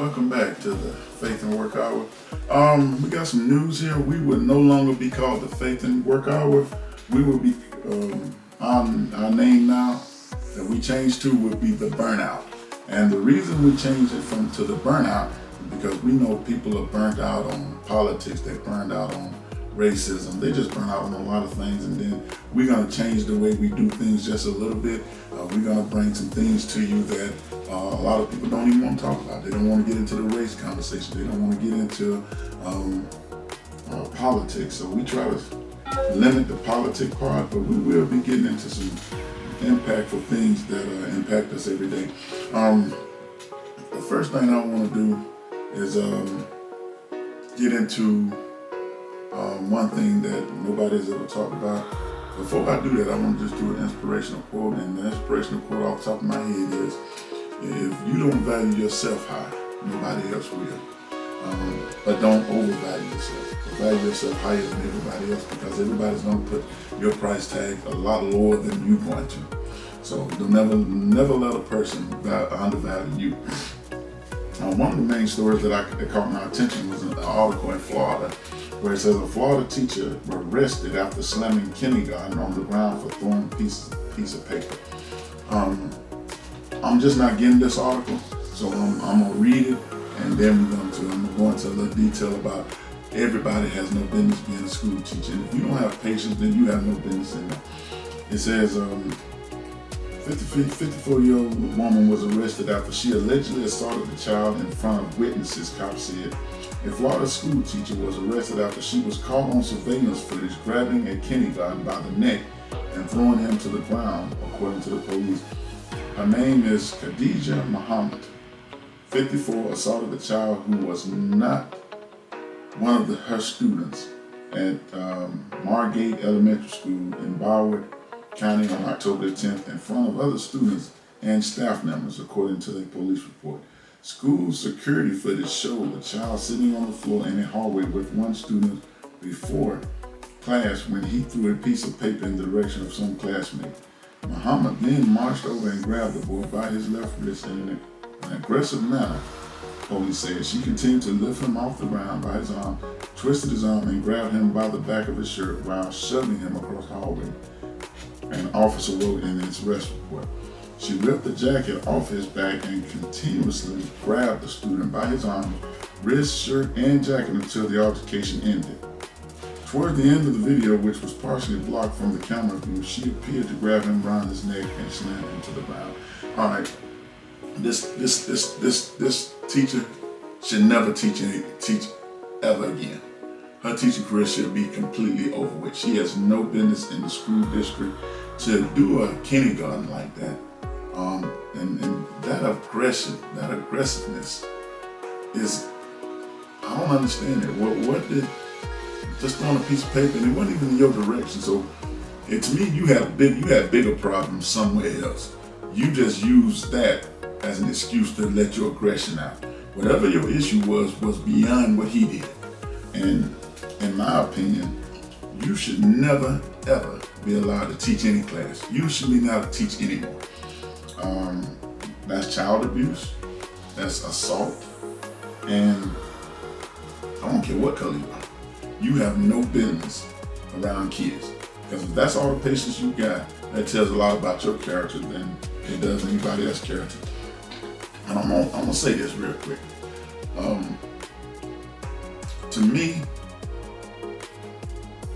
Welcome back to the Faith and Work Hour. We got some news here. We would no longer be called the Faith and Work Hour. We will be, our name now that we changed to would be the Burnout. And the reason we changed it to the Burnout is because we know people are burnt out on politics, they're burned out on racism, they just burn out on a lot of things, and then we're going to change the way we do things just a little bit. We're going to bring some things to you that a lot of people don't even want to talk about. They don't want to get into the race conversation. They don't want to get into politics. So we try to limit the politic part, but we will be getting into some impactful things that impact us every day. The first thing I want to do is get into one thing that nobody's ever talked about. Before I do that, I want to just do an inspirational quote, and the inspirational quote off the top of my head is, if you don't value yourself high, nobody else will. But don't overvalue yourself. Value yourself higher than everybody else, because everybody's going to put your price tag a lot lower than you're going to. So don't never let a person undervalue you. One of the main stories that caught my attention was an article in Florida, where it says a Florida teacher was arrested after slamming kindergarten on the ground for throwing a piece of paper. I'm just not getting this article, so I'm gonna read it, and then I'm gonna go into a little detail about everybody has no business being a school teacher. And if you don't have patience, then you have no business in there. It says 54-year-old woman was arrested after she allegedly assaulted the child in front of witnesses, cops said. A Florida school teacher was arrested after she was caught on surveillance footage grabbing a kindergarten by the neck and throwing him to the ground, according to the police. Her name is Khadijah Muhammad, 54, assaulted a child who was not one of her students at Margate Elementary School in Broward County on October 10th in front of other students and staff members, according to the police report. School security footage showed the child sitting on the floor in a hallway with one student before class when he threw a piece of paper in the direction of some classmate. Muhammad then marched over and grabbed the boy by his left wrist in an aggressive manner, police said. She continued to lift him off the ground by his arm, twisted his arm, and grabbed him by the back of his shirt while shoving him across the hallway, an officer wrote in his arrest report. She ripped the jacket off his back and continuously grabbed the student by his arms, wrist, shirt, and jacket until the altercation ended. Toward the end of the video, which was partially blocked from the camera view, she appeared to grab him around his neck and slam him to the ground. All right, this teacher should never teach ever again. Her teaching career should be completely over with. She has no business in the school district to do a kindergarten like that. And that aggressiveness is, I don't understand it. What did, just throwing a piece of paper, and it wasn't even in your direction. So to me, you had bigger problems somewhere else. You just used that as an excuse to let your aggression out. Whatever your issue was beyond what he did. And in my opinion, you should never, ever be allowed to teach any class. You should be allowed to teach anymore. That's child abuse, that's assault, and I don't care what color you are. You have no business around kids. Because if that's all the patience you got, that tells a lot about your character than it does anybody else's character. And I'm gonna say this real quick. To me,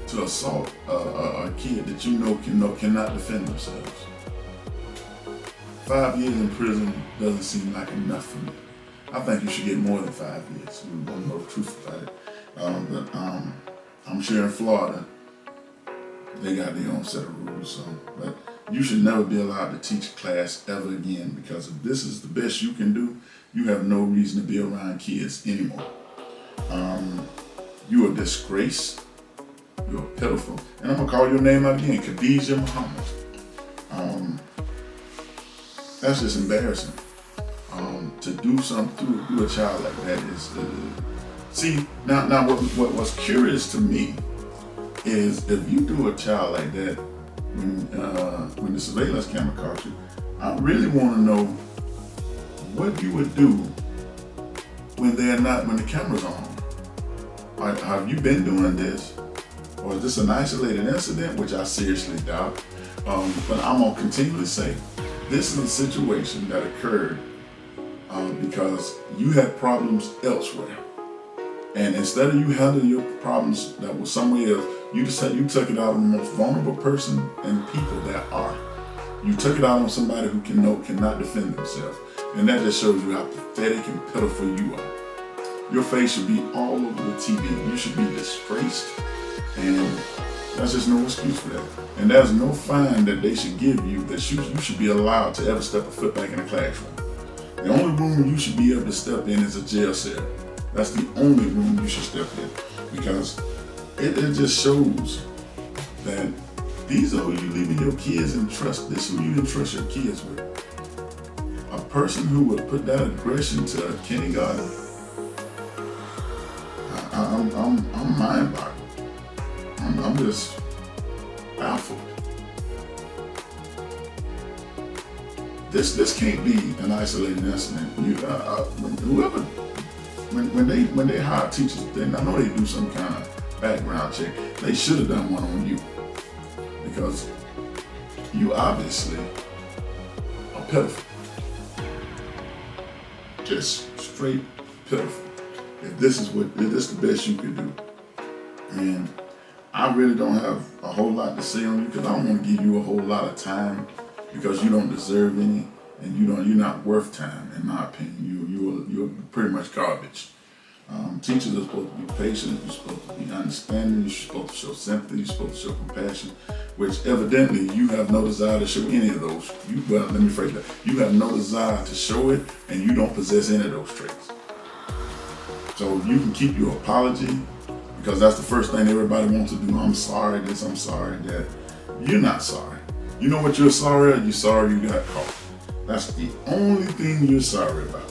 to assault a kid that you know cannot defend themselves, 5 years in prison doesn't seem like enough for me. I think you should get more than 5 years. We don't know the truth about it. But I'm sure in Florida, they got their own set of rules. But you should never be allowed to teach a class ever again, because if this is the best you can do, you have no reason to be around kids anymore. You're a disgrace. You're pitiful. And I'm going to call your name out again, Khadijah Muhammad. That's just embarrassing. To do something to a child like that is, see, now what's curious to me is, if you do a child like that, when the surveillance camera caught you, I really want to know what you would do when when the camera's on? Have you been doing this? Or is this an isolated incident, which I seriously doubt? But I'm gonna continually say, this is a situation that occurred because you had problems elsewhere. And instead of you handling your problems that was somewhere else, you took it out on the most vulnerable person and people that are. You took it out on somebody who cannot defend themselves. And that just shows you how pathetic and pitiful you are. Your face should be all over the TV. You should be disgraced. And that's just no excuse for that. And there's no fine that they should give you that you should be allowed to ever step a foot back in the classroom. The only room you should be able to step in is a jail cell. That's the only room you should step in, because it just shows that these are who you leaving your kids and trust. This is who you entrust your kids with. A person who would put that aggression to a kindergarten, I'm mind-boggled. I'm just baffled. This can't be an isolated incident. When they hire teachers, then I know they do some kind of background check. They should have done one on you, because you obviously are pitiful, just straight pitiful. If this is the best you could do, and I really don't have a whole lot to say on you, because I don't want to give you a whole lot of time, because you don't deserve any, and you're not worth time, in my opinion. You're pretty much garbage. Teachers are supposed to be patient. You're supposed to be understanding. You're supposed to show sympathy. You're supposed to show compassion, which evidently you have no desire to show any of those. Let me phrase that. You have no desire to show it, and you don't possess any of those traits. So you can keep your apology, because that's the first thing everybody wants to do. I'm sorry this, I'm sorry that. You're not sorry. You know what you're sorry about? You're sorry you got caught. That's the only thing you're sorry about.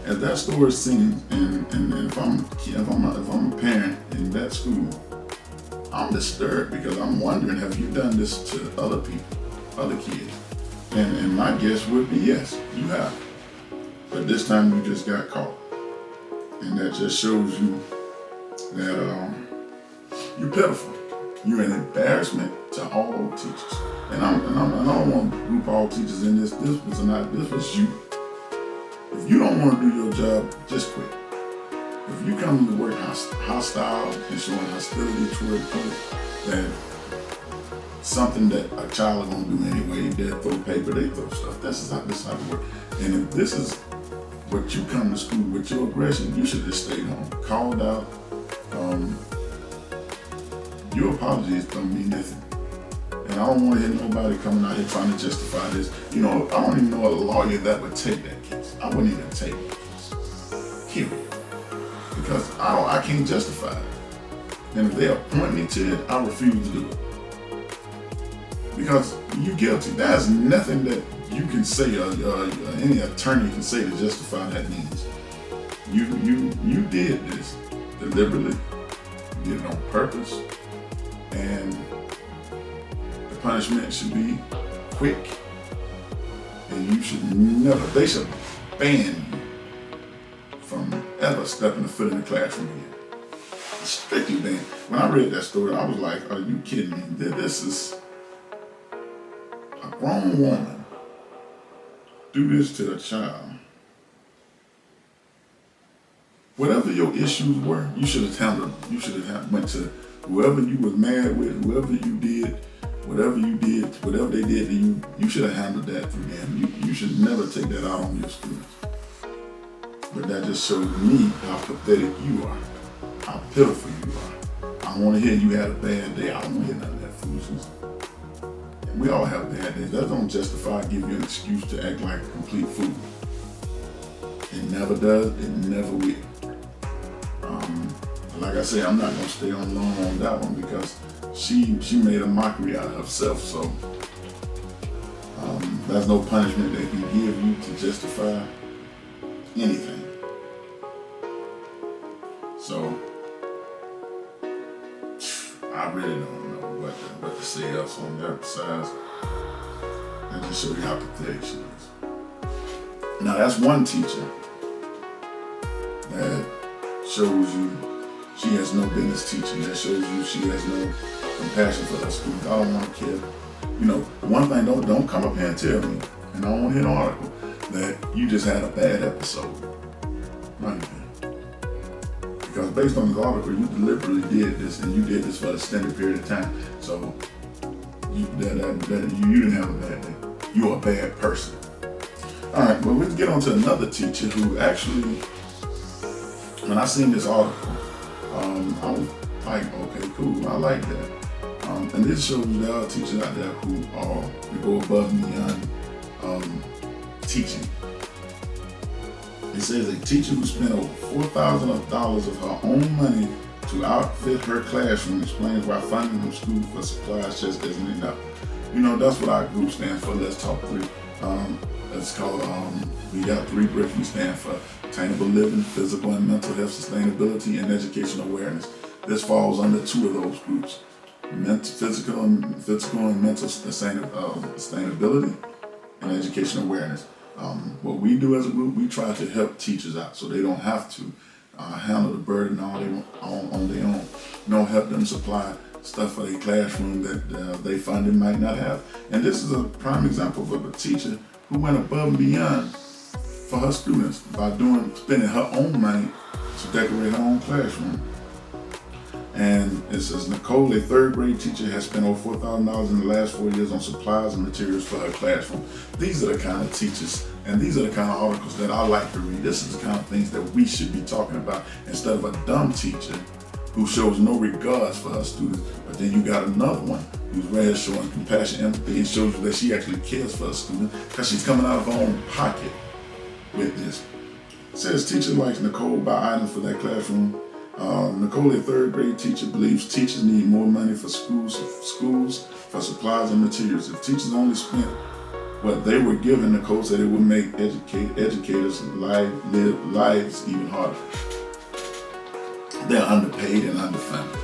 As that story sings, and if I'm a parent in that school, I'm disturbed, because I'm wondering, have you done this to other people, other kids? And my guess would be yes, you have. But this time you just got caught. And that just shows you that you're pitiful. You're an embarrassment to all teachers. And I don't want to group all teachers in this. This was you. If you don't want to do your job, just quit. If you come to work hostile and showing hostility toward others, that something that a child is going to do anyway, they throw paper, they throw stuff. This is how it works. And if this is what you come to school with, your aggression, you should just stay home. Called out. Your apologies don't mean nothing. And I don't want to hear nobody coming out here trying to justify this. I don't even know a lawyer that would take that case. I wouldn't even take that case. Period. Because I can't justify it. And if they appoint me to it, I refuse to do it. Because you're guilty. There's nothing that you can say, or any attorney can say to justify that means. You did this deliberately. You did it on purpose. And the punishment should be quick. And they should ban you from ever stepping a foot in the classroom again. Strictly banned. When I read that story, I was like, are you kidding me? This is a grown woman do this to a child. Whatever your issues were, you should have handled. You should have went to whoever you was mad with, whoever you did, whatever they did to you. You should have handled that through them. You should never take that out on your students. But that just shows me how pathetic you are, how pitiful you are. I don't want to hear you had a bad day. I don't want to hear none of that foolishness. And we all have bad days. That don't justify give you an excuse to act like a complete fool. It never does. It never will. Like I say, I'm not gonna stay on long on that one, because she made a mockery out of herself. So there's no punishment they can give you to justify anything. So I really don't know what to say else on that besides that just show you how pathetic she is. Now that's one teacher that shows you she has no business teaching, that shows you she has no compassion for her students. I don't want to care. One thing, don't come up here and tell me, and I don't want to hear an article, that you just had a bad episode. No, you didn't. Because based on the article, you deliberately did this, and you did this for an extended period of time. So you didn't have a bad day. You're a bad person. All right, well, let's get on to another teacher who actually, when I seen this article, I was like, okay, cool, I like that. And this shows you there are teachers out there who go above and beyond teaching. It says a teacher who spent over $4,000 of her own money to outfit her classroom explains why funding from school for supplies just isn't enough. That's what our group stands for. Let's Talk 3. It's called, we got 3 bricks. We stand for attainable living, physical and mental health sustainability, and educational awareness. This falls under 2 of those groups: physical and mental sustainability and educational awareness. What we do as a group, we try to help teachers out so they don't have to handle the burden on their own. Help them supply stuff for their classroom that they funded might not have. And this is a prime example of a teacher who went above and beyond for her students by spending her own money to decorate her own classroom. And it says Nicole, a 3rd grade teacher, has spent over $4,000 in the last 4 years on supplies and materials for her classroom. These are the kind of teachers, and these are the kind of articles that I like to read. This is the kind of things that we should be talking about, instead of a dumb teacher who shows no regards for her students. But then you got another one who's right here showing compassion, empathy, and shows you that she actually cares for her student because she's coming out of her own pocket with this. It says teacher likes Nicole buy items for that classroom. Nicole, a 3rd grade teacher, believes teachers need more money for schools for supplies and materials. If teachers only spent what they were given, Nicole said it would make educators' lives even harder. They're underpaid and underfunded.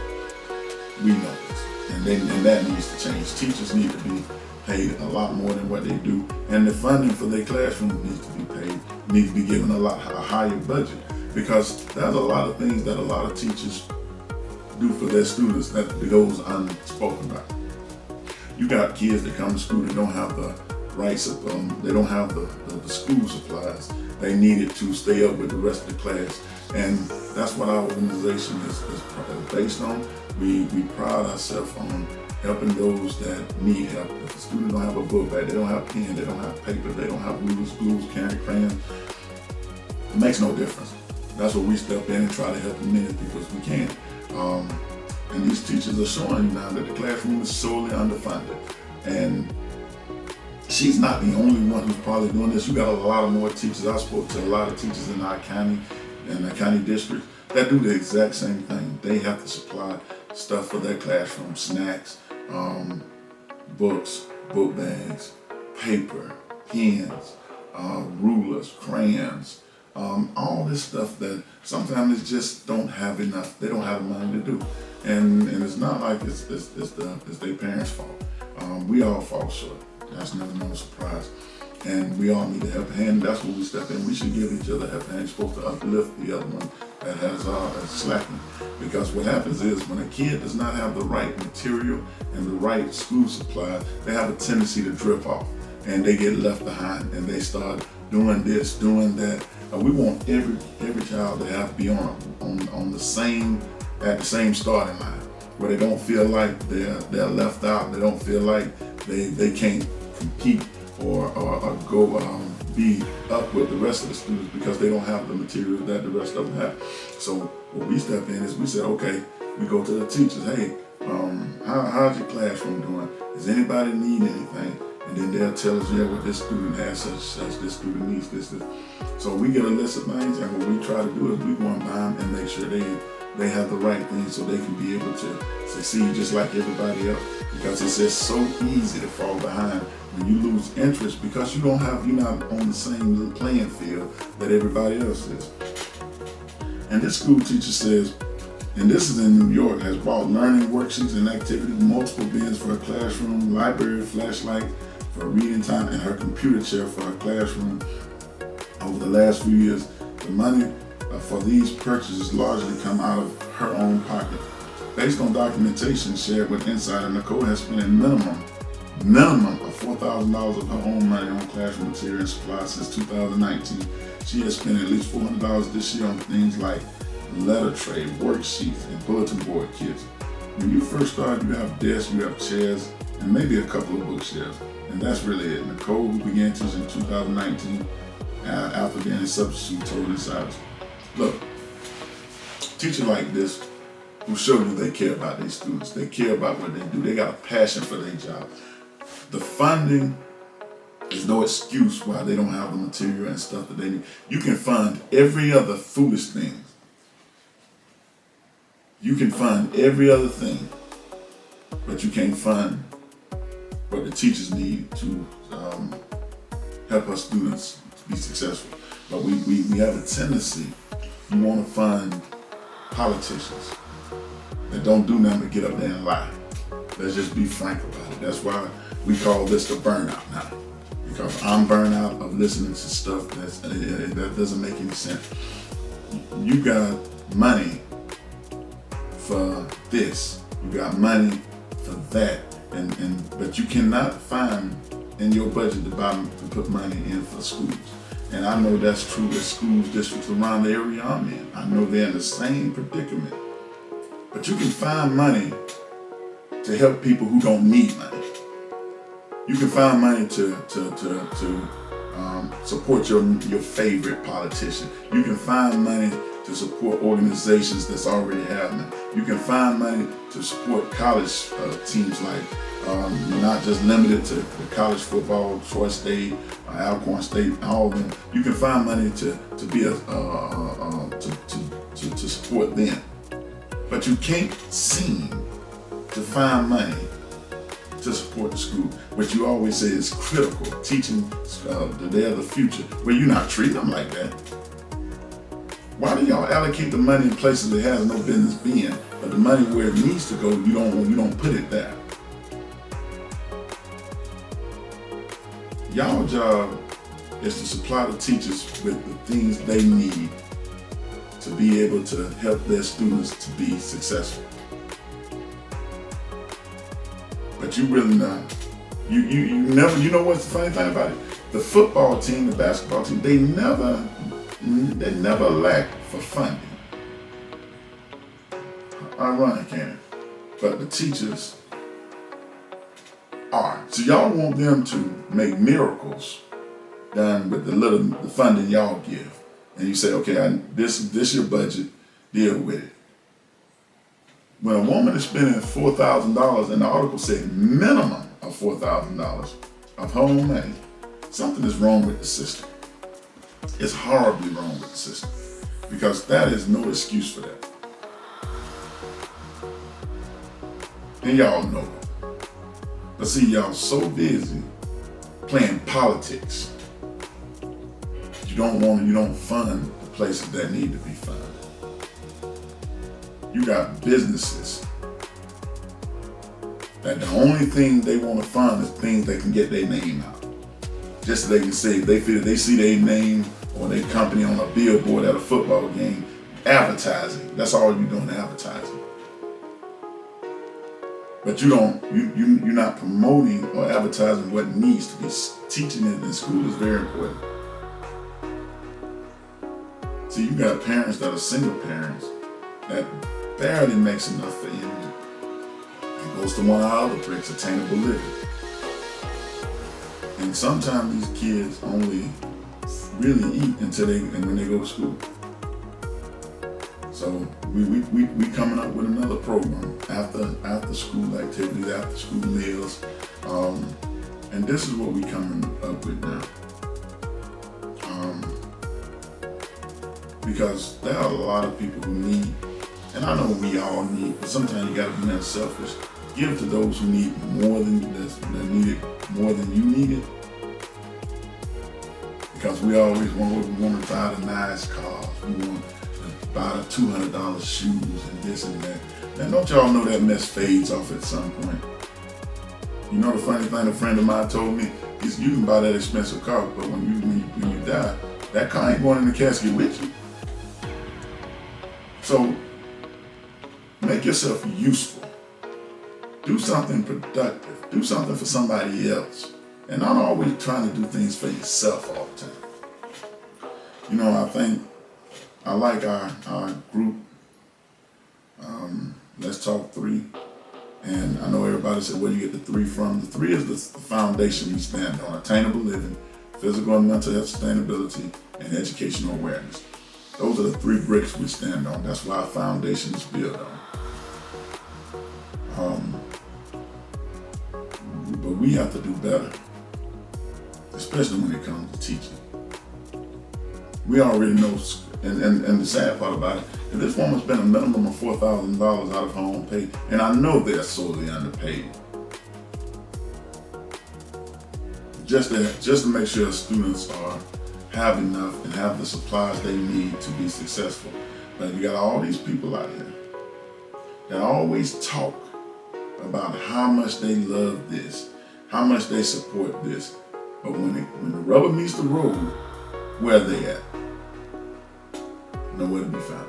We know this, and that needs to change. Teachers need to be paid a lot more than what they do, and the funding for their classroom needs to be given a higher budget. Because there's a lot of things that a lot of teachers do for their students that goes unspoken about. You got kids that come to school that don't have the rights of they don't have the school supplies they needed to stay up with the rest of the class. And that's what our organization is based on. We pride ourselves on helping those that need help. If a student don't have a book bag, they don't have pen, they don't have paper, they don't have rulers, glues, crayons, it makes no difference. That's what we step in and try to help them in because we can. And these teachers are showing you now that the classroom is solely underfunded. And she's not the only one who's probably doing this. You got a lot of more teachers. I spoke to a lot of teachers in our county and the county district that do the exact same thing. They have to supply stuff for their classroom, snacks, books, book bags, paper, pens, rulers, crayons, all this stuff that sometimes they just don't have enough. They don't have the money to do. And it's not like it's their parents' fault. We all fall short. That's never no surprise. And we all need a helping hand. That's where we step in. We should give each other a helping hand. You're supposed to uplift the other one that has that's slacking. Because what happens is when a kid does not have the right material and the right school supplies, they have a tendency to drip off and they get left behind and they start doing this, doing that. We want every child to have to be on the same at the same starting line, where they don't feel like they're left out. They don't feel like they can't compete or go be up with the rest of the students because they don't have the material that the rest of them have. So what we step in is we say, okay, we go to the teachers. Hey, how's your classroom doing? Does anybody need anything? And then they'll tell us, yeah, what this student has, such this student needs this. So we get a list of things, and what we try to do is we go and buy them and make sure they have the right things so they can be able to succeed just like everybody else. Because it's just so easy to fall behind when you lose interest because you're not on the same playing field that everybody else is. And this school teacher says, and this is in New York, has bought learning worksheets and activities, multiple bins for her classroom, library, flashlight for reading time, and her computer chair for her classroom. Over the last few years, the money for these purchases largely come out of her own pocket. Based on documentation shared with Insider, Nicole has spent a minimum of $4,000 of her own money on classroom material and supplies since 2019. She has spent at least $400 this year on things like letter tray, worksheets, and bulletin board kits. When you first start, you have desks, you have chairs, and maybe a couple of bookshelves. And that's really it. Nicole, who began teaching in 2019 after being a substitute, told Insiders, look, teachers like this who show you they care about their students. They care about what they do. They got a passion for their job. The funding is no excuse why they don't have the material and stuff that they need. You can fund every other foolish thing. You can fund every other thing, but you can't fund what the teachers need to help our students be successful. But we have a tendency, we want to fund politicians that don't do nothing but get up there and lie. Let's just be frank about it. That's why we call this the burnout now. Because I'm burnt out of listening to stuff that doesn't make any sense. You got money for this, you got money for that, but you cannot find in your budget to put money in for schools. And I know that's true with schools districts around the area I'm in. I know they're in the same predicament. But you can find money to help people who don't need money. You can find money to support your favorite politician. You can find money to support organizations that's already happening. You can find money to support college teams like not just limited to the college football, Troy State, Alcorn State, all of them. You can find money to support them. But you can't seem to find money to support the school, which you always say is critical, teaching they're the future. Well, you're not treating them like that. Why do y'all allocate the money in places it has no business being, but the money where it needs to go, you don't put it there? Y'all job is to supply the teachers with the things they need to be able to help their students to be successful. But you really not. You never. You know what's the funny thing about it? The football team, the basketball team, they never lack for funding. Ironic, ain't it? But the teachers are. So y'all want them to make miracles done with the funding y'all give, and you say, okay, this your budget, deal with it. When a woman is spending $4,000, and the article said minimum of $4,000 of her own money, something is wrong with the system. It's horribly wrong with the system, because that is no excuse for that. And y'all know it. But see, y'all so busy playing politics, you don't fund the places that need to be funded. You got businesses that the only thing they want to fund is things they can get their name out. Just so they can say, they feel they see their name or their company on a billboard at a football game, advertising. That's all you're doing, advertising. But you're not promoting or advertising what needs to be. Teaching it in school is very important. See, you got parents that are single parents that barely makes enough for you. And goes to one of our other bricks, attainable living. And sometimes these kids only really eat when they go to school. So we coming up with another program after school activities, after school meals, and this is what we coming up with now. Because there are a lot of people who need, and I know we all need, but sometimes you got to be unselfish. Give to those who need more than that need it more than you need it. Because we always want to buy the nice cars, we want to buy the $200 shoes and this and that. And don't y'all know that mess fades off at some point? You know the funny thing, a friend of mine told me is you can buy that expensive car, but when you die, that car ain't going in the casket with you. So make yourself useful. Do something productive. Do something for somebody else. And not always trying to do things for yourself all the time. You know, I like our group, Let's Talk 3. And I know everybody said, where do you get the 3 from? The 3 is the foundation we stand on: attainable living, physical and mental health sustainability, and educational awareness. Those are the 3 bricks we stand on. That's why our foundation is built on. But we have to do better, especially when it comes to teaching. We already know, and the sad part about it, if this woman's been a minimum of $4,000 out of her own pay, and I know they're sorely underpaid, just to make sure students have enough and have the supplies they need to be successful. But you got all these people out here that always talk about how much they love this, how much they support this, but when the rubber meets the road, where are they at? Nowhere to be found.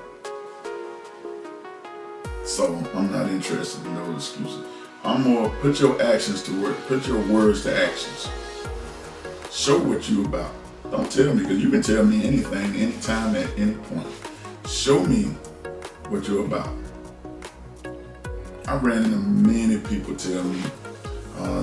So I'm not interested in those excuses. I'm more put your actions to work, put your words to actions. Show what you about. Don't tell me, because you can tell me anything, anytime, at any point. Show me what you're about. I ran into many people tell me,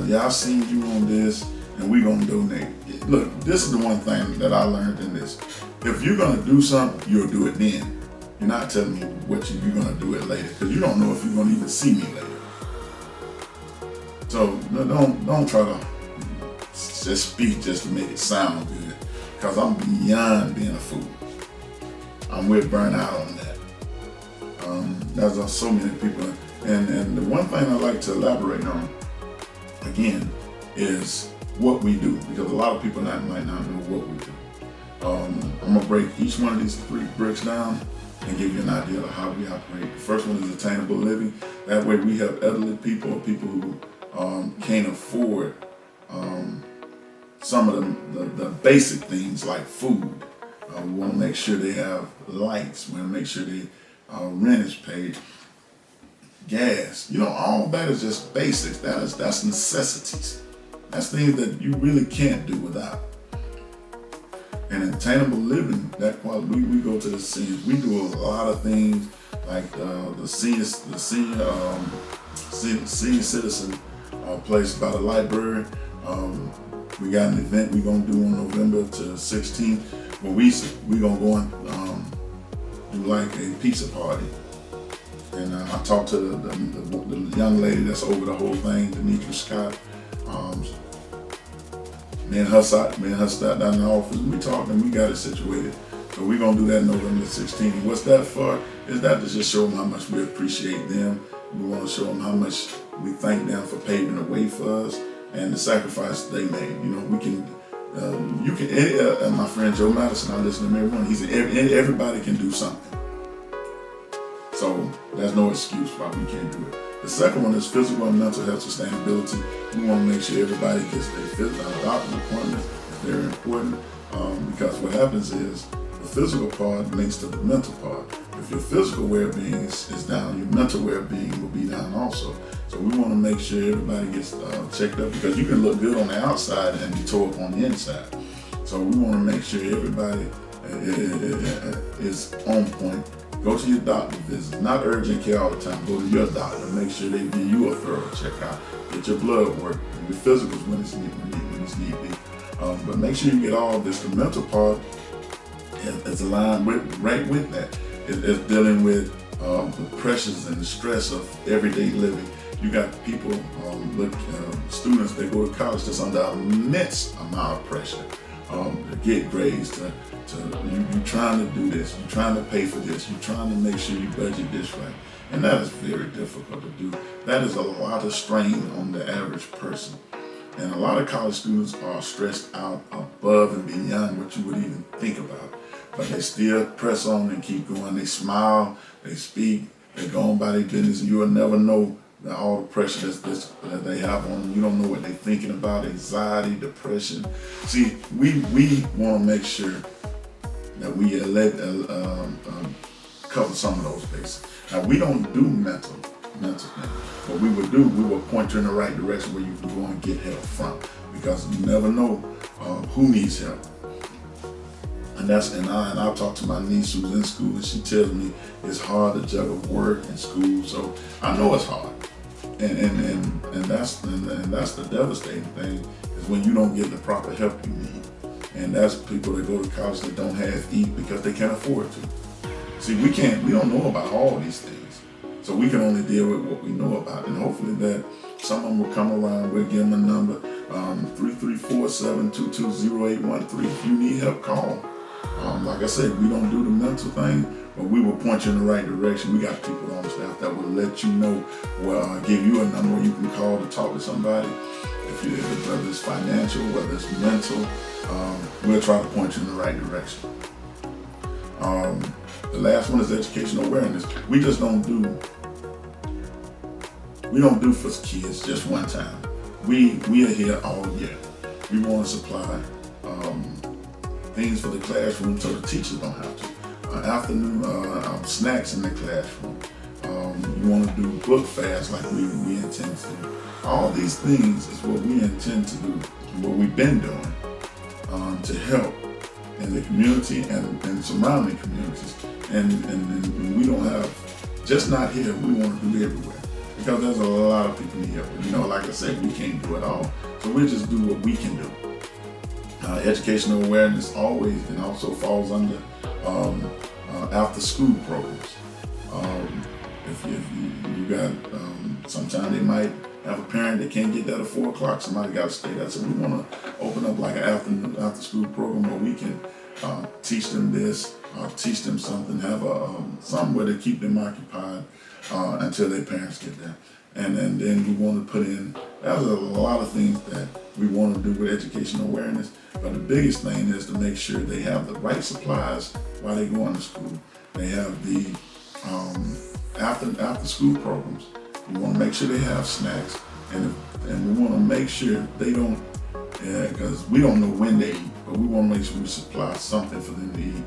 yeah, I've seen you on this, and we're gonna donate. Look, this is the one thing that I learned in this. If you're gonna do something, you'll do it then. You're not telling me what you're gonna do it later, because you don't know if you're gonna even see me later. So don't try to just speak just to make it sound good, because I'm beyond being a fool. I'm with burnout on that. There's so many people, and the one thing I like to elaborate on, again, is what we do, because a lot of people might not know what we do. I'm gonna break each one of these 3 bricks down and give you an idea of how we operate. The first one is attainable living. That way we have elderly people or people who can't afford some of the basic things like food. We want to make sure they have lights. We want to make sure they rent is paid, gas. You know, all that is just basics. That's necessities. That's things that you really can't do without. And attainable living, that quality, we go to the seniors. We do a lot of things like the senior citizen place by the library. We got an event we're gonna do on November to 16th, where we gonna go and do like a pizza party. And I talked to the young lady that's over the whole thing, Demetra Scott. Me and her sat down in the office, and we talked, and we got it situated. So we're gonna do that November 16th. And what's that for? Is that to just show them how much we appreciate them. We want to show them how much we thank them for paving the way for us and the sacrifice they made. You know, we can, you can. My friend Joe Madison, I listen to him every morning. He said everybody can do something. So there's no excuse why we can't do it. The second one is physical and mental health sustainability. We want to make sure everybody gets their physical doctor's appointment. It's very important because what happens is the physical part links to the mental part. If your physical well-being is down, your mental well-being will be down also. So we want to make sure everybody gets checked up, because you can look good on the outside and be tore up on the inside. So we want to make sure everybody is on point. Go to your doctor visits, not urgent care all the time. Go to your doctor, make sure they give you a thorough checkout. Get your blood work, and your physicals when it's need be. But make sure you get all this. The mental part is aligned right with that. It's dealing with the pressures and the stress of everyday living. You got people, students that go to college that's under an immense amount of pressure to get grades, you trying to do this, you're trying to pay for this, you're trying to make sure you budget this right. And that is very difficult to do. That is a lot of strain on the average person. And a lot of college students are stressed out above and beyond what you would even think about. But they still press on and keep going. They smile, they speak, they go on by their business, and you will never know all the pressure that they have on them. You don't know what they're thinking about, anxiety, depression. See, we want to make sure that we cover some of those bases. Now, we don't do mental things. What we would point you in the right direction where you can go and get help from, because you never know who needs help. And I talk to my niece who's in school, and she tells me it's hard to juggle work and school. So I know it's hard, and that's the devastating thing, is when you don't get the proper help you need. And that's people that go to college that don't half eat because they can't afford to. See, we don't know about all these things, so we can only deal with what we know about. And hopefully that someone will come around. We'll give them a number, 334-722-0813. If you need help, call. Like I said, we don't do the mental thing, but we will point you in the right direction. We got people on staff that will let you know, give you a number you can call to talk to somebody. Whether it's financial, whether it's mental, we'll try to point you in the right direction. The last one is educational awareness. We don't do for kids just one time. We are here all year. We want to supply things for the classroom so the teachers don't have to. Afternoon snacks in the classroom. You want to do book fasts like we intend to do. All these things is what we intend to do, what we've been doing to help in the community and surrounding communities. And we don't have, just not here, we want to do everywhere. Because there's a lot of people need help. Like I said, we can't do it all. So we'll just do what we can do. Educational awareness always and also falls under after school programs. If you got, sometimes they might have a parent that can't get that at 4 o'clock, somebody got to stay there. So we want to open up like an after school program where we can teach them this, teach them something, have something where they keep them occupied until their parents get there. And then we want to put in, there's a lot of things that we want to do with educational awareness, but the biggest thing is to make sure they have the right supplies while they go into school. They have the after school programs. We want to make sure they have snacks, and we want to make sure they don't, because we don't know when they eat, but we want to make sure we supply something for them to eat,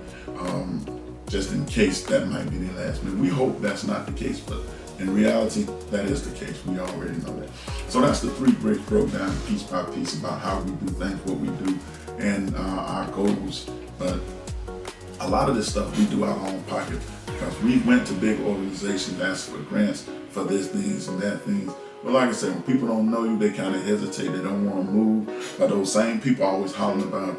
just in case that might be their last meal. We hope that's not the case, but in reality, that is the case. We already know that. So that's the 3 bricks broke down piece by piece about how we do things, what we do, and our goals. But a lot of this stuff we do out of our own pocket, because we went to big organizations, asked for grants for this things and that things. But like I said, when people don't know you, they kind of hesitate. They don't want to move. But those same people always hollering about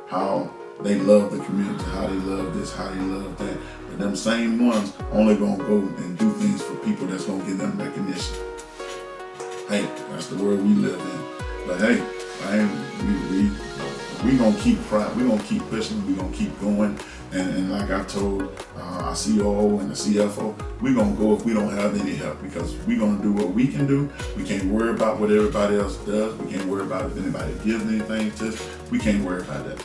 how they love the community, how they love this, how they love that. But them same ones only gonna go and do things for people that's gonna give them recognition. Hey, that's the world we live in. But hey, we gonna keep we gonna keep pushing, we gonna keep going. And like I told our COO and the CFO, we're gonna go if we don't have any help, because we're gonna do what we can do. We can't worry about what everybody else does. We can't worry about if anybody gives anything to us. We can't worry about that.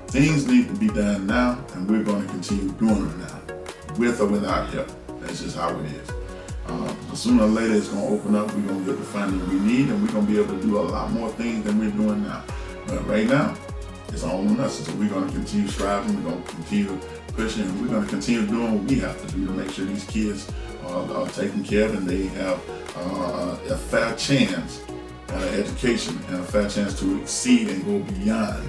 Things need to be done now, and we're going to continue doing them now, with or without help. That's just how it is. But sooner or later, it's going to open up. We're going to get the funding we need, and we're going to be able to do a lot more things than we're doing now. But right now, it's all on us. So we're going to continue striving. We're going to continue pushing, and we're going to continue doing what we have to do to make sure these kids are taken care of and they have a fair chance at an education and a fair chance to exceed and go beyond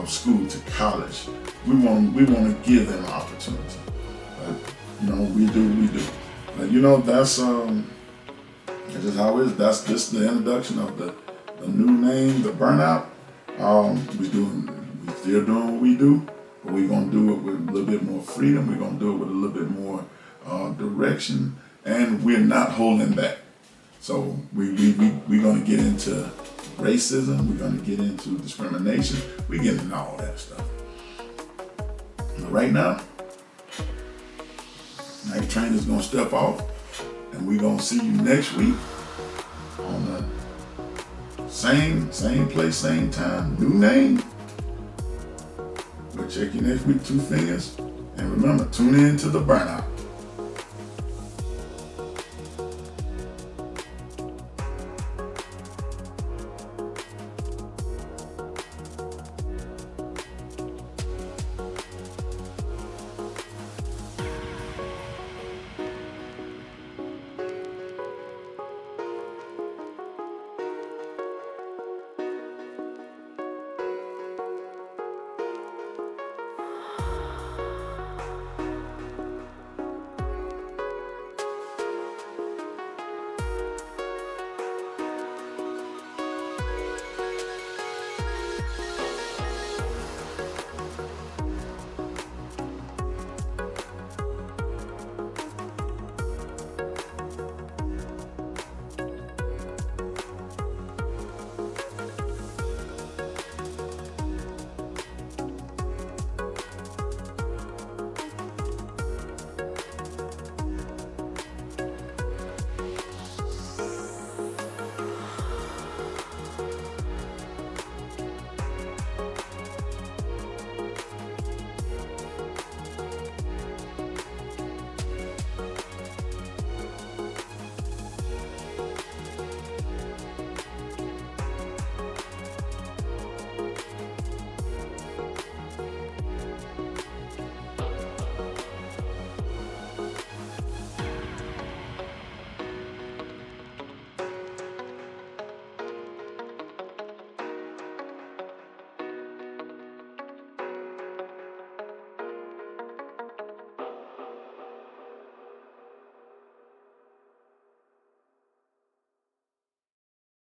school to college. We want to give them an opportunity. We do. But that's just how it is. That's just the introduction of the new name, the Burnout. We're still doing what we do, but we're gonna do it with a little bit more freedom. We're gonna do it with a little bit more direction, and we're not holding back. So we're gonna get into racism, we're going to get into discrimination, we get into all that stuff. But right now, Night Train is going to step off, and we're going to see you next week on the same place, same time, new name. We'll check you next week, 2 fingers. And remember, tune in to the Burnout.